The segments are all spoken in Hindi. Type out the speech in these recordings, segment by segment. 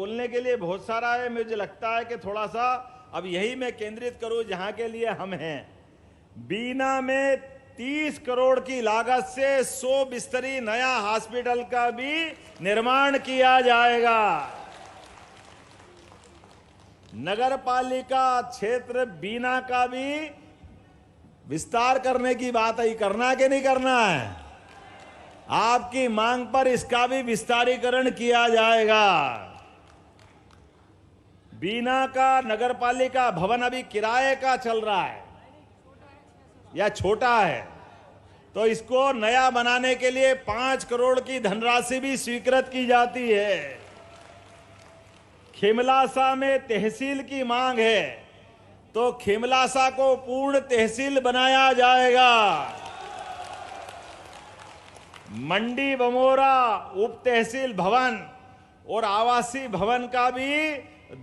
बोलने के लिए बहुत सारा है, मुझे लगता है कि थोड़ा सा अब यही मैं केंद्रित करूं जहां के लिए हम हैं। बीना में 30 करोड़ की लागत से 100 बिस्तरी नया हॉस्पिटल का भी निर्माण किया जाएगा। नगर पालिका क्षेत्र बीना का भी विस्तार करने की बात है, करना है कि नहीं करना है? आपकी मांग पर इसका भी विस्तारीकरण किया जाएगा। बीना का नगर पालिका भवन अभी किराए का चल रहा है या छोटा है, तो इसको नया बनाने के लिए 5 करोड़ की धनराशि भी स्वीकृत की जाती है। खिमलासा में तहसील की मांग है, तो खिमलासा को पूर्ण तहसील बनाया जाएगा। मंडी बमोरा उप तहसील भवन और आवासीय भवन का भी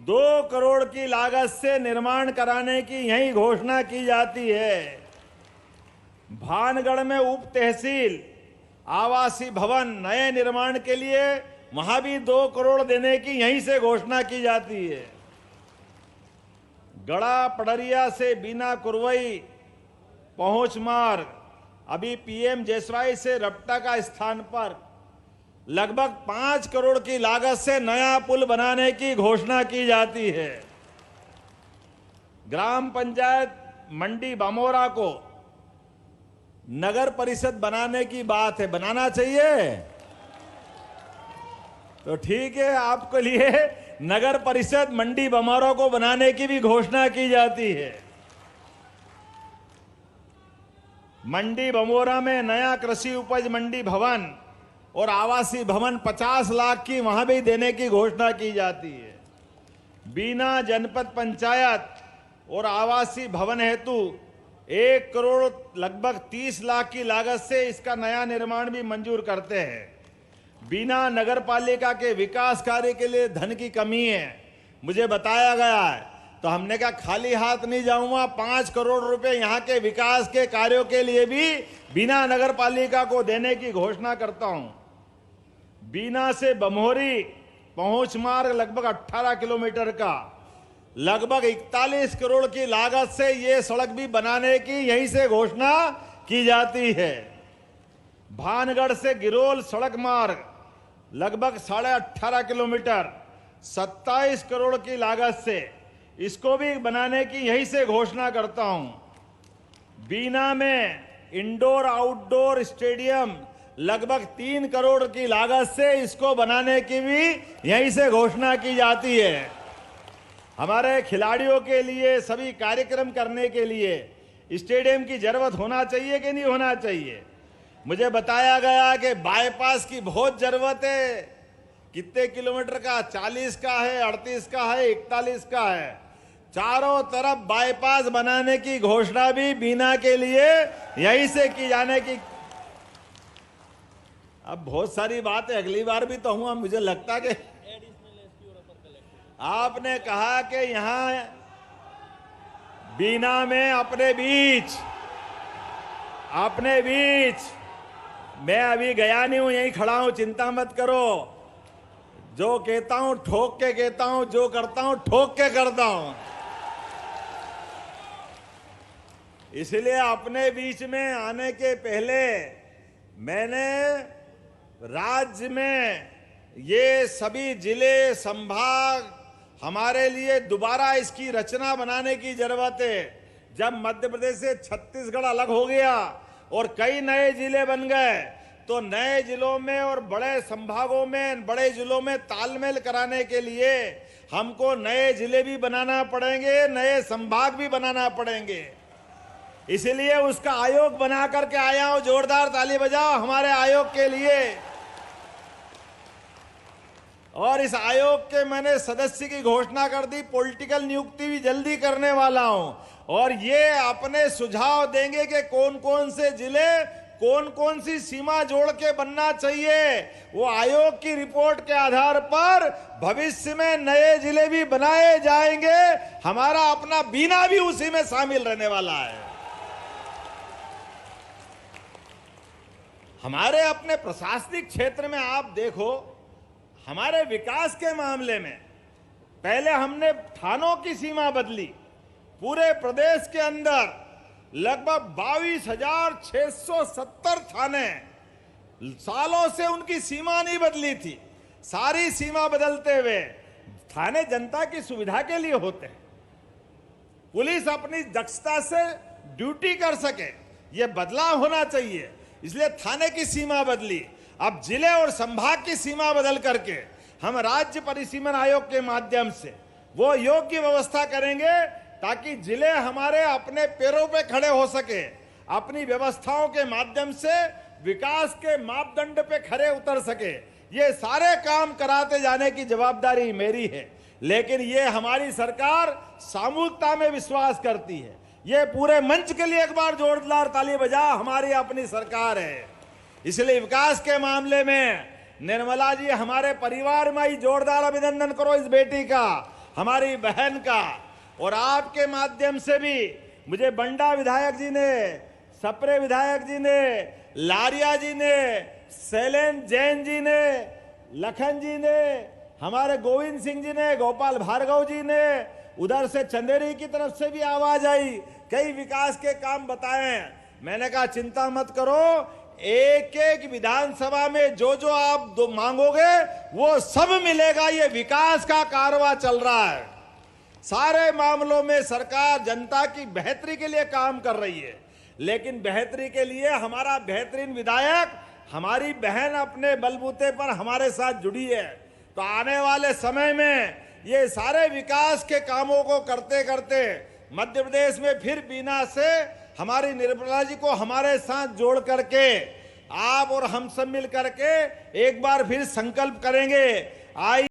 2 करोड़ की लागत से निर्माण कराने की यही घोषणा की जाती है। भानगढ़ में उप तहसील आवासीय भवन नए निर्माण के लिए वहां भी 2 करोड़ देने की यहीं से घोषणा की जाती है। गड़ा पड़रिया से बीना कुरवई पहुंच मार्ग अभी पीएम जेसवाई से रपटा का स्थान पर लगभग 5 करोड़ की लागत से नया पुल बनाने की घोषणा की जाती है। ग्राम पंचायत मंडी बामोरा को नगर परिषद बनाने की बात है, बनाना चाहिए तो ठीक है, आपके लिए नगर परिषद मंडी बमोरा को बनाने की भी घोषणा की जाती है। मंडी बमोरा में नया कृषि उपज मंडी भवन और आवासीय भवन 50 लाख की वहां भी देने की घोषणा की जाती है। बीना जनपद पंचायत और आवासीय भवन हेतु 1 करोड़ लगभग 30 लाख की लागत से इसका नया निर्माण भी मंजूर करते हैं। बीना नगर पालिका के विकास कार्य के लिए धन की कमी है, मुझे बताया गया है, तो हमने कहा खाली हाथ नहीं जाऊंगा, 5 करोड़ रुपए यहाँ के विकास के कार्यों के लिए भी बीना नगर पालिका को देने की घोषणा करता हूं। बीना से बमोरी पहुंच मार्ग लगभग 18 किलोमीटर का लगभग 41 करोड़ की लागत से ये सड़क भी बनाने की यहीं से घोषणा की जाती है। भानगढ़ से गिरोल सड़क मार्ग लगभग 18.5 किलोमीटर 27 करोड़ की लागत से इसको भी बनाने की यहीं से घोषणा करता हूं। बीना में इंडोर आउटडोर स्टेडियम लगभग 3 करोड़ की लागत से इसको बनाने की भी यहीं से घोषणा की जाती है। हमारे खिलाड़ियों के लिए सभी कार्यक्रम करने के लिए स्टेडियम की जरूरत होना चाहिए कि नहीं होना चाहिए? मुझे बताया गया कि बाईपास की बहुत जरूरत है। कितने किलोमीटर का? 40 का है, 38 का है, 41 का है। चारों तरफ बाईपास बनाने की घोषणा भी बीना के लिए यहीं से की जाने की। अब बहुत सारी बातें अगली बार भी तो हुआ, मुझे लगता कि आपने कहा कि यहां बीना में अपने बीच मैं अभी गया नहीं हूं, यहीं खड़ा हूं, चिंता मत करो। जो कहता हूं ठोक के कहता हूं, जो करता हूं ठोक के करता हूं। इसलिए अपने बीच में आने के पहले मैंने राज्य में ये सभी जिले संभाग हमारे लिए दोबारा इसकी रचना बनाने की जरूरत है। जब मध्य प्रदेश से छत्तीसगढ़ अलग हो गया और कई नए जिले बन गए, तो नए जिलों में और बड़े संभागों में, बड़े जिलों में तालमेल कराने के लिए हमको नए जिले भी बनाना पड़ेंगे, नए संभाग भी बनाना पड़ेंगे। इसलिए उसका आयोग बना करके आया हूं। जोरदार ताली बजाओ हमारे आयोग के लिए। और इस आयोग के मैंने सदस्य की घोषणा कर दी, पॉलिटिकल नियुक्ति भी जल्दी करने वाला हूं। और ये अपने सुझाव देंगे कि कौन कौन से जिले कौन कौन सी सीमा जोड़ के बनना चाहिए। वो आयोग की रिपोर्ट के आधार पर भविष्य में नए जिले भी बनाए जाएंगे। हमारा अपना बीना भी उसी में शामिल रहने वाला है। हमारे अपने प्रशासनिक क्षेत्र में आप देखो, हमारे विकास के मामले में पहले हमने थानों की सीमा बदली। पूरे प्रदेश के अंदर लगभग 22,670 थाने, सालों से उनकी सीमा नहीं बदली थी। सारी सीमा बदलते हुए थाने जनता की सुविधा के लिए होते हैं, पुलिस अपनी दक्षता से ड्यूटी कर सके, यह बदलाव होना चाहिए। इसलिए थाने की सीमा बदली। अब जिले और संभाग की सीमा बदल करके हम राज्य परिसीमन आयोग के माध्यम से वो योग्य व्यवस्था करेंगे ताकि जिले हमारे अपने पैरों पे खड़े हो सके, अपनी व्यवस्थाओं के माध्यम से विकास के मापदंड पे खड़े उतर सके। ये सारे काम कराते जाने की जवाबदारी मेरी है। लेकिन ये हमारी सरकार सामूहिकता में विश्वास करती है। ये पूरे मंच के लिए एक बार जोरदार ताली बजा, हमारी अपनी सरकार है। इसलिए विकास के मामले में निर्मला जी, हमारे परिवार में ही जोरदार अभिनंदन करो इस बेटी का, हमारी बहन का। और आपके माध्यम से भी मुझे बंडा विधायक जी ने, सप्रे विधायक जी ने, लारिया जी ने, शैलेंद्र जैन जी ने, लखन जी ने, हमारे गोविंद सिंह जी ने, गोपाल भार्गव जी ने, उधर से चंदेरी की तरफ से भी आवाज आई, कई विकास के काम बताए। मैंने कहा चिंता मत करो, एक एक विधानसभा में जो जो आप मांगोगे वो सब मिलेगा। ये विकास का कारवां चल रहा है। सारे मामलों में सरकार जनता की बेहतरी के लिए काम कर रही है। लेकिन बेहतरी के लिए हमारा बेहतरीन विधायक, हमारी बहन अपने बलबूते पर हमारे साथ जुड़ी है। तो आने वाले समय में ये सारे विकास के कामों को करते करते मध्य प्रदेश में फिर बीना से हमारी निर्मला जी को हमारे साथ जोड़ करके आप और हम सब मिल करके एक बार फिर संकल्प करेंगे। आई